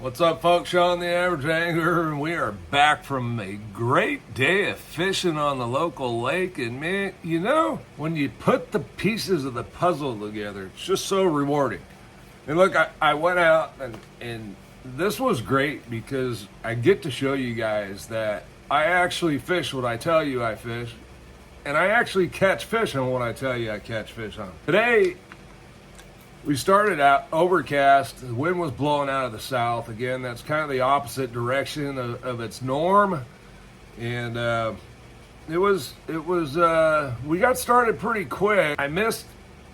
What's up, folks? Sean the Average Angler, and we are back from a great day of fishing on the local lake. And man, you know, when you put the pieces of the puzzle together, it's just so rewarding. And look, I went out and this was great because I get to show you guys that I actually fish what I tell you I fish, and I actually catch fish on what I tell you I catch fish on. Today, we started out overcast. The wind was blowing out of the south. Again, that's kind of the opposite direction of its norm. And we got started pretty quick. I missed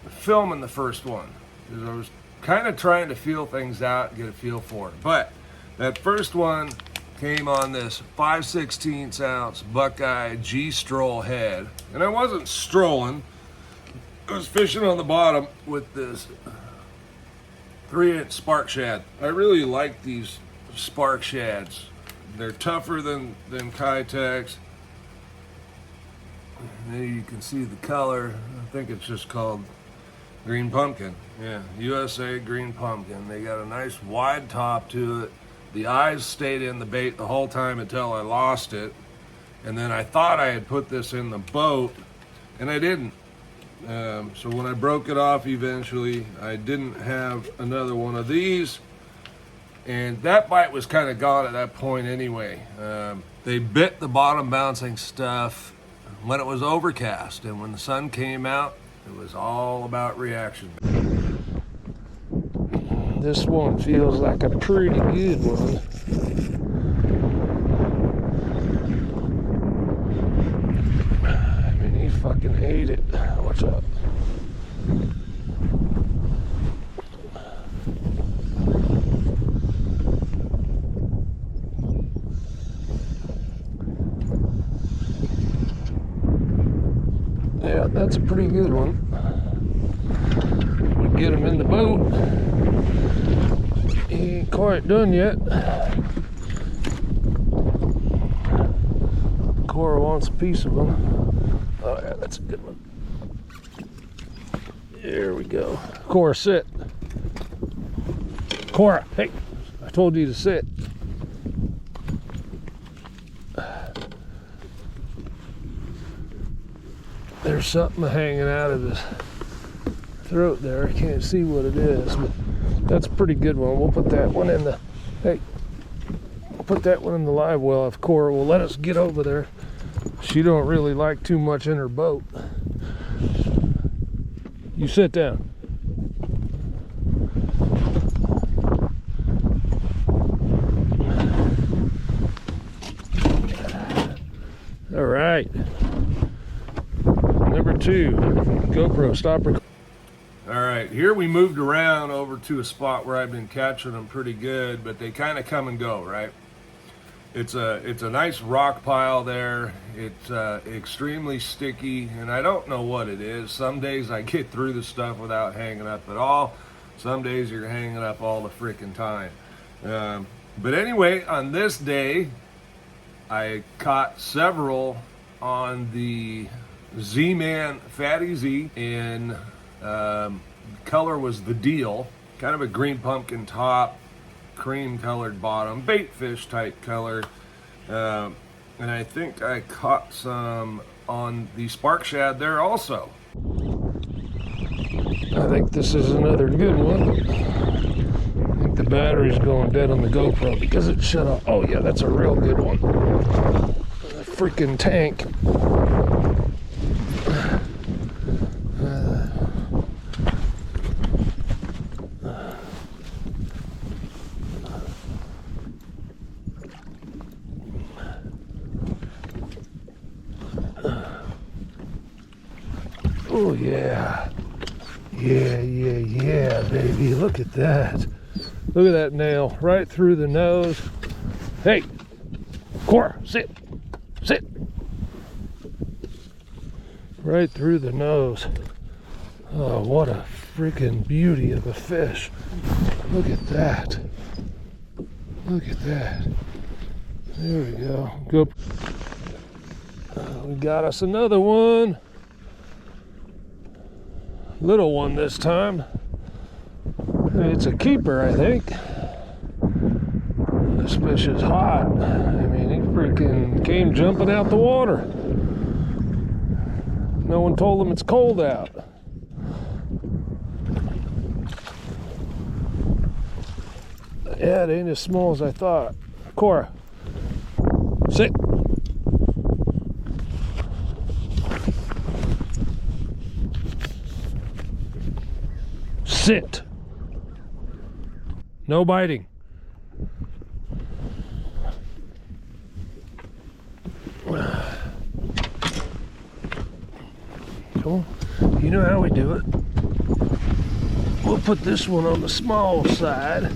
filming the first one because I was kind of trying to feel things out and get a feel for it. But that first one came on this 5/16 ounce Buckeye G Stroll head. And I wasn't strolling. I was fishing on the bottom with this 3-inch Spark Shad. I really like these Spark Shads. They're tougher than Kitex. There you can see the color. I think it's just called Green Pumpkin. Yeah, USA Green Pumpkin. They got a nice wide top to it. The eyes stayed in the bait the whole time until I lost it. And then I thought I had put this in the boat, and I didn't. So when I broke it off eventually, I didn't have another one of these, and that bite was kind of gone at that point anyway. They bit the bottom bouncing stuff when it was overcast, and when the sun came out, it was all about reaction. This one feels like a pretty good one. He fucking ate it. What's up? Yeah, that's a pretty good one. We get him in the boat. He ain't quite done yet. Korra wants a piece of him. Oh yeah, that's a good one. There we go. Korra, sit. Korra, hey, I told you to sit. There's something hanging out of his throat there. I can't see what it is, but that's a pretty good one. We'll put that one in the, hey, we'll put that one in the live well if Korra will let us get over there. She don't really like too much in her boat. You sit down. All right. Number 2, GoPro, stop recording. All right, here we moved around over to a spot where I've been catching them pretty good, but they kind of come and go, right? It's a nice rock pile there. It's extremely sticky, and I don't know what it is. Some days I get through the stuff without hanging up at all. Some days you're hanging up all the freaking time. But anyway, on this day, I caught several on the Zman FattyZ, and color was the deal. Kind of a green pumpkin top, cream colored bottom, bait fish type color, and I think I caught some on the Spark Shad there also. I think this is another good one. I think the battery's going dead on the GoPro because it shut off. Oh yeah, that's a real good one. A freaking tank. Oh yeah, yeah, baby, look at that. Look at that nail, right through the nose. Hey, Korra, sit. Right through the nose. Oh, what a freaking beauty of a fish. Look at that. Look at that. There we go. We got us another one. Little one this time. It's a keeper, I think. This fish is hot. I mean, he freaking came jumping out the water. No one told him it's cold out. Yeah, it ain't as small as I thought. Korra, sit. Sit. No biting. Come on. You know how we do it. We'll put this one on the small side.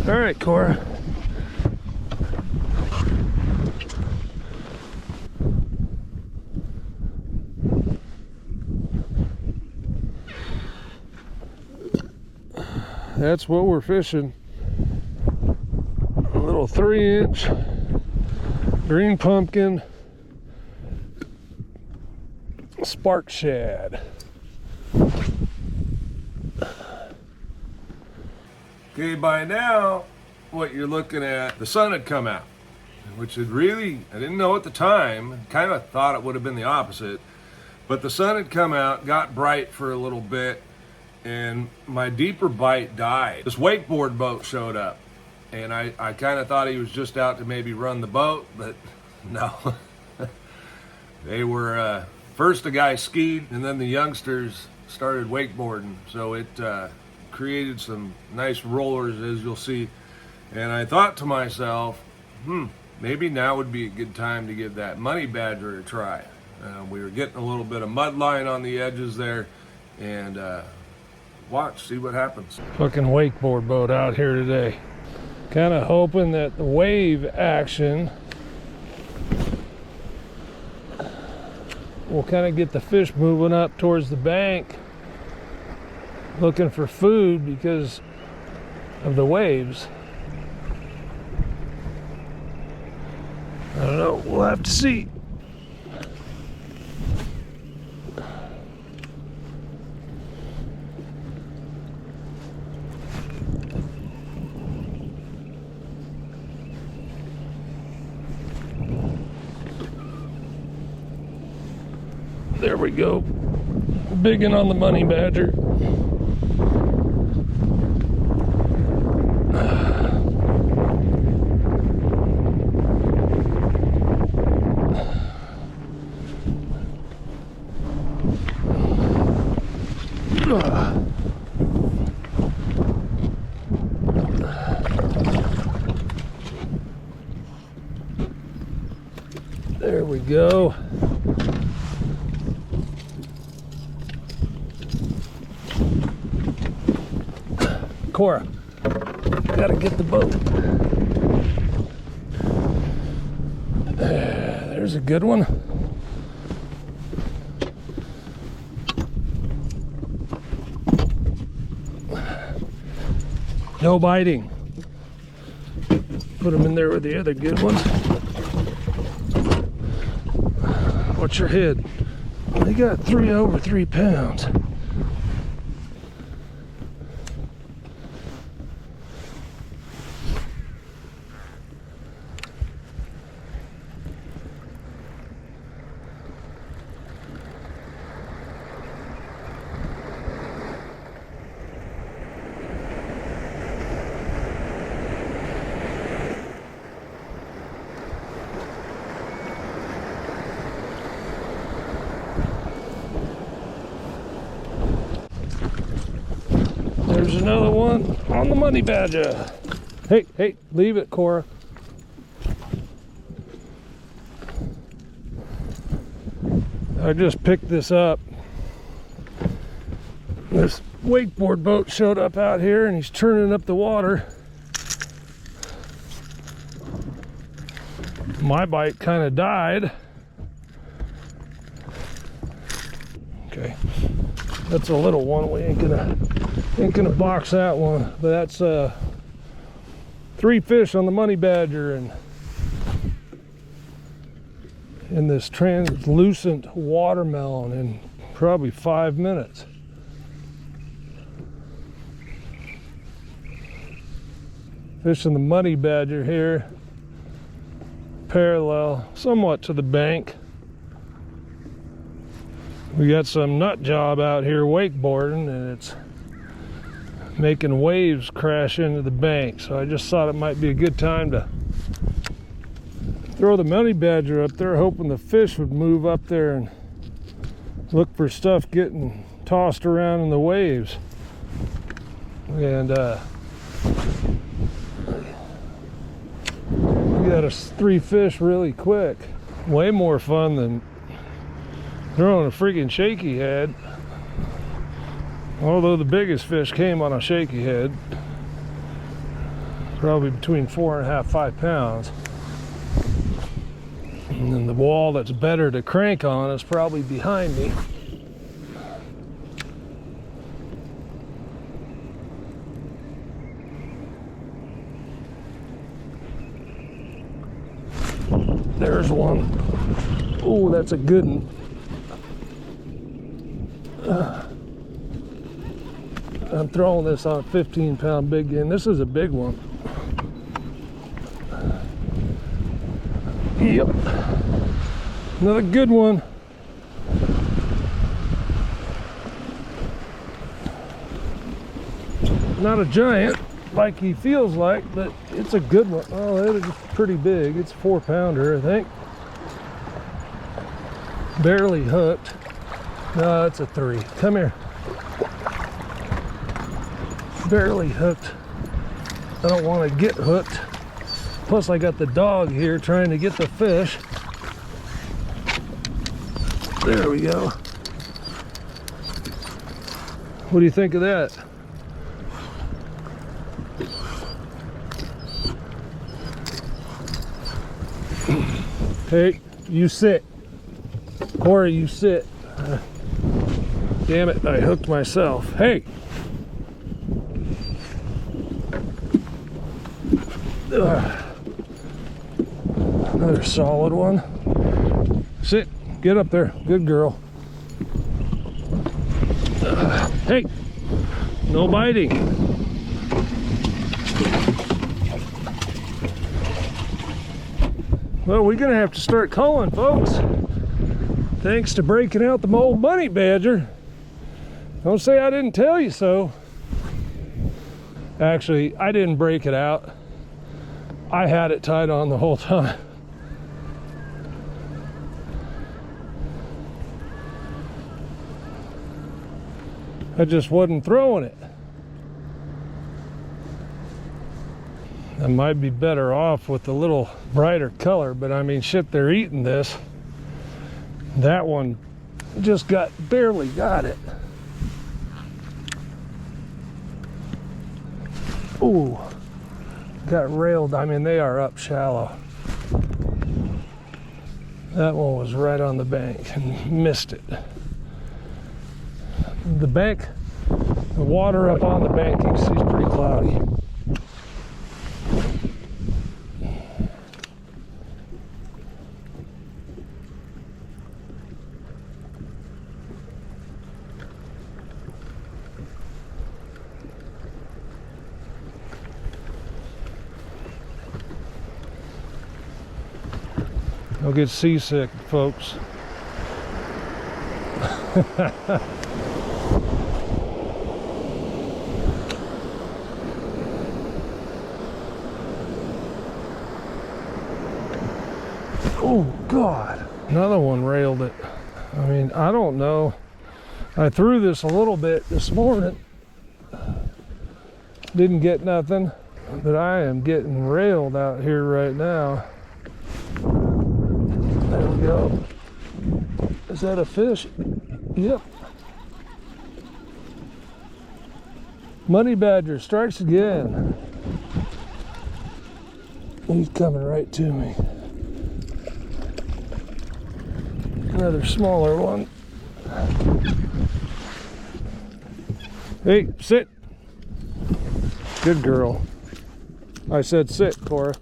All right, Korra. That's what we're fishing. A little 3-inch green pumpkin spark shad. Okay, by now, what you're looking at, the sun had come out, which had really, I didn't know at the time, kind of thought it would have been the opposite, but the sun had come out, got bright for a little bit, and my deeper bite died. This wakeboard boat showed up, and I kind of thought he was just out to maybe run the boat, but no. They were, first the guy skied, and then the youngsters started wakeboarding, so it created some nice rollers, as you'll see. And I thought to myself, maybe now would be a good time to give that money badger a try. We were getting a little bit of mud line on the edges there, and watch, see what happens. Fucking wakeboard boat out here today. Kind of hoping that the wave action will kind of get the fish moving up towards the bank, looking for food because of the waves. I don't know, we'll have to see. There we go. Biggin on the money badger. There we go. Korra, gotta get the boat. There's a good one. No biting. Put them in there with the other good ones. What's your head? They got 3 over 3 pounds. There's another one on the money badger. Hey, hey, leave it, Korra. I just picked this up. This wakeboard boat showed up out here and he's churning up the water. My bite kind of died. Okay, that's a little one. We ain't gonna box that one, but that's 3 fish on the money badger and in this translucent watermelon in probably 5 minutes. Fishing the money badger here, parallel somewhat to the bank. We got some nut job out here wakeboarding, and it's making waves crash into the bank. So I just thought it might be a good time to throw the money badger up there, hoping the fish would move up there and look for stuff getting tossed around in the waves. And we got 3 fish really quick. Way more fun than throwing a freaking shaky head. Although the biggest fish came on a shaky head, probably between 4.5 5 pounds. And then the wall that's better to crank on is probably behind me. There's one. Oh, that's a good one. I'm throwing this on a 15-pound big game. This is a big one. Yep. Another good one. Not a giant like he feels like, but it's a good one. Oh, that is pretty big. It's a 4-pounder, I think. Barely hooked. No, it's a 3. Come here. Barely hooked. I don't want to get hooked. Plus I got the dog here trying to get the fish. There we go. What do you think of that? Hey, you sit. Korra, you sit. Damn it, I hooked myself. Hey! Another solid one. Sit, get up there. Good girl. Hey, no biting. Well, we're gonna have to start calling, folks. Thanks to breaking out the old money badger. Don't say I didn't tell you so. Actually, I didn't break it out. I had it tied on the whole time. I just wasn't throwing it. I might be better off with a little brighter color, but I mean, shit, they're eating this. That one just barely got it. Ooh, got railed. I mean, they are up shallow. That one was right on the bank and missed it. The bank, the water up on the bank, you can see, is pretty cloudy. Don't get seasick, folks. Oh God, another one railed it. I mean, I don't know. I threw this a little bit this morning. Didn't get nothing, but I am getting railed out here right now. There we go. Is that a fish? Yep. Money badger strikes again. He's coming right to me. Another smaller one. Hey, sit. Good girl. I said sit, Korra.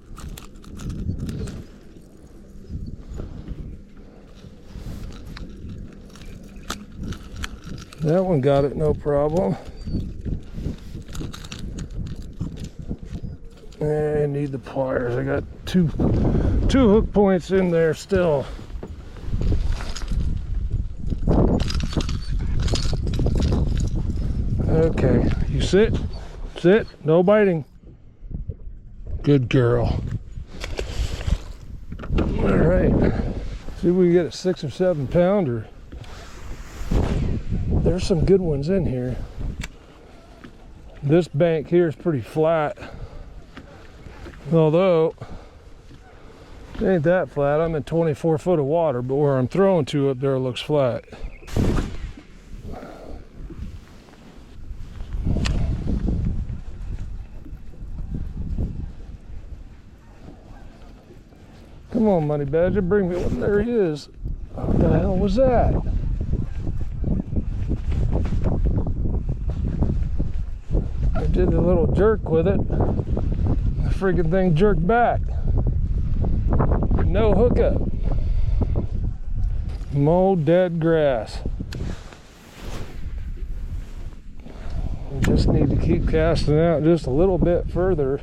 That one got it, no problem. I need the pliers. I got two hook points in there still. Okay, you sit, no biting. Good girl. All right, see if we can get a 6 or 7 pounder. There's some good ones in here. This bank here is pretty flat. Although, it ain't that flat. I'm in 24 foot of water, but where I'm throwing to up there looks flat. Come on, Money Badger, bring me one. There he is. What the hell was that? I did a little jerk with it. The freaking thing jerked back. No hookup. Mowed dead grass. We just need to keep casting out just a little bit further.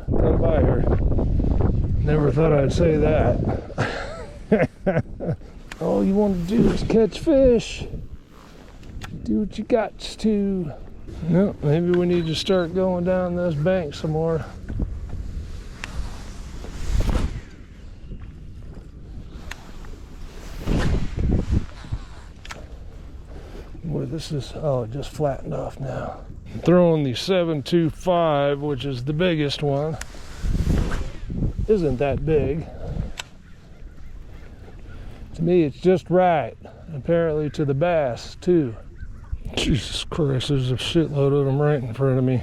Come by here. Never thought I'd say that. All you want to do is catch fish. Do what you got to. Well, maybe we need to start going down this bank some more. Boy, this is, oh, it just flattened off now. I'm throwing the 725, which is the biggest one. Isn't that big. To me, it's just right. Apparently to the bass, too. Jesus Christ, there's a shitload of them right in front of me.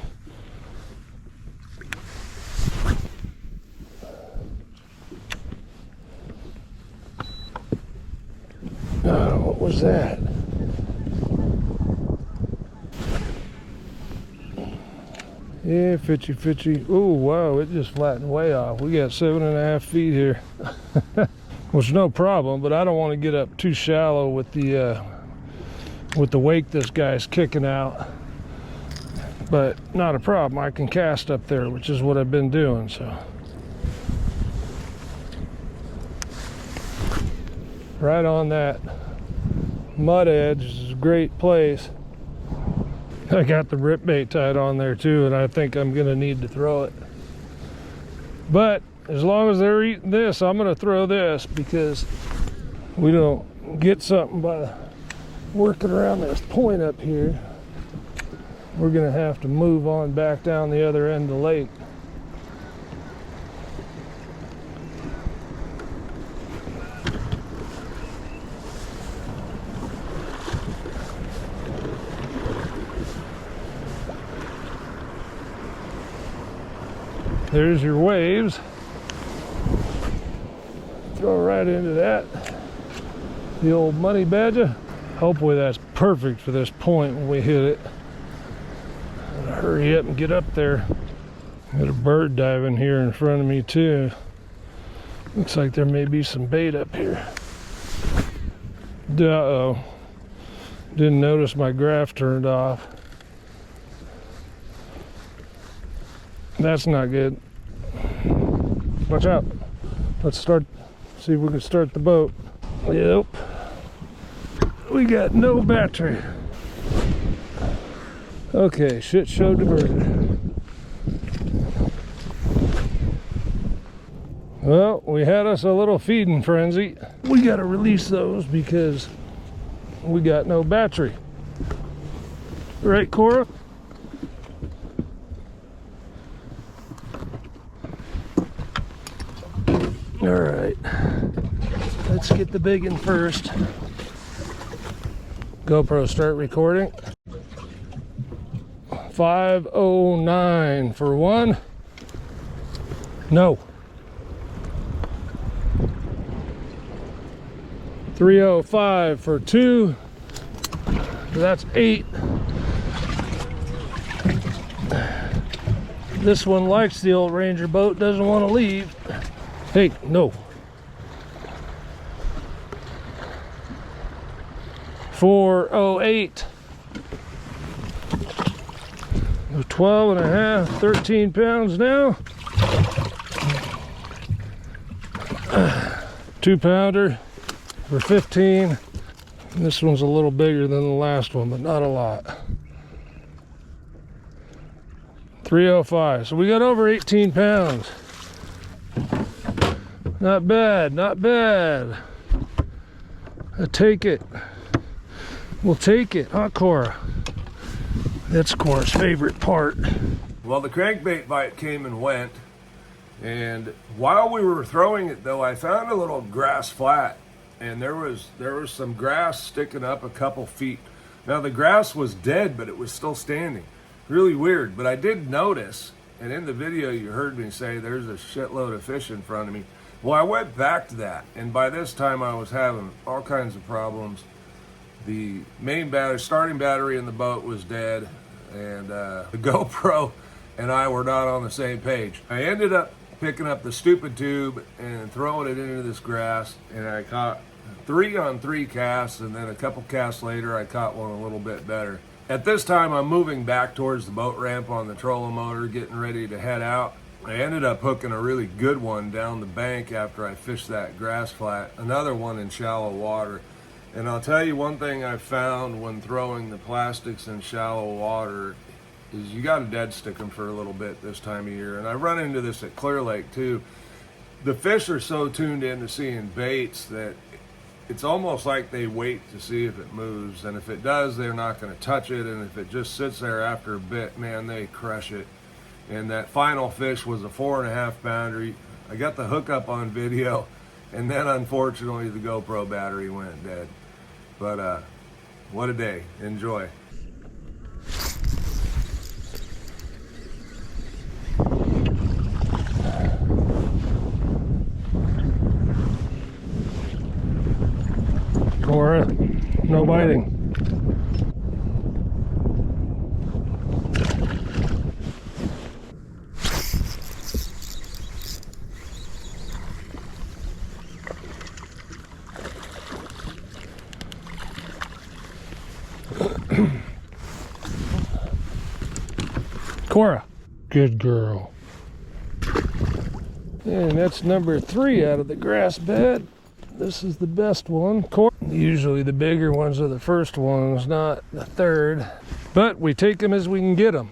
Oh, what was that? Yeah, fitchy. Oh, wow, it just flattened way off. We got 7.5 feet here. Which is no problem, but I don't want to get up too shallow with the wake this guy's kicking out. But not a problem. I can cast up there, which is what I've been doing, so. Right on that mud edge is a great place. I got the rip bait tied on there too, and I think I'm gonna need to throw it. But as long as they're eating this, I'm gonna throw this, because we don't get something by working around this point up here. We're gonna have to move on back down the other end of the lake. There's your waves. Throw right into that. The old Money Badger. Hopefully that's perfect for this point when we hit it. Gotta hurry up and get up there. Got a bird diving here in front of me too. Looks like there may be some bait up here. Uh-oh. Didn't notice my graph turned off. That's not good. Watch out. Let's start, see if we can start the boat. Yep. We got no battery. Okay, shit show diverted. Well, we had us a little feeding frenzy. We gotta release those because we got no battery. Right, Korra? All right, let's get the big one first. GoPro, start recording. 509 for one. No. 305 for two. That's 8. This one likes the old Ranger boat, doesn't want to leave. Hey, no. 408. 12 and a half, 13 pounds now. 2-pounder for 15. This one's a little bigger than the last one, but not a lot. 305. So we got over 18 pounds. Not bad, not bad. I take it. We'll take it, huh, Korra? That's Korra's favorite part. Well, the crankbait bite came and went, and while we were throwing it, though, I found a little grass flat, and there was some grass sticking up a couple feet. Now the grass was dead, but it was still standing. Really weird, but I did notice, and in the video you heard me say there's a shitload of fish in front of me. Well, I went back to that, and by this time I was having all kinds of problems. The main battery, starting battery in the boat was dead, and the GoPro and I were not on the same page. I ended up picking up the stupid tube and throwing it into this grass, and I caught 3 on 3 casts, and then a couple casts later I caught one a little bit better. At this time I'm moving back towards the boat ramp on the trolling motor, getting ready to head out. I ended up hooking a really good one down the bank after I fished that grass flat, another one in shallow water. And I'll tell you one thing I found when throwing the plastics in shallow water is you got to dead stick them for a little bit this time of year. And I run into this at Clear Lake too. The fish are so tuned in to seeing baits that it's almost like they wait to see if it moves. And if it does, they're not going to touch it. And if it just sits there after a bit, man, they crush it. And that final fish was a 4.5 pounder. I got the hookup on video, and then unfortunately the GoPro battery went dead. But what a day. Enjoy. Korra, no biting. Korra, good girl. And that's number 3 out of the grass bed. This is the best one. Usually the bigger ones are the first ones, not the third. But we take them as we can get them.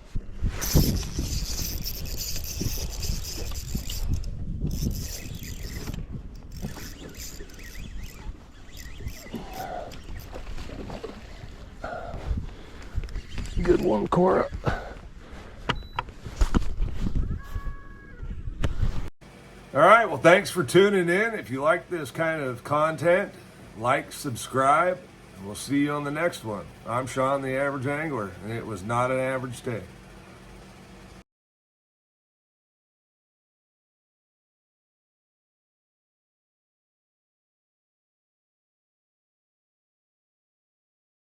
Good one, Korra. All right, well, thanks for tuning in. If you like this kind of content, like, subscribe, and we'll see you on the next one. I'm Sean, the Average Angler, and it was not an average day.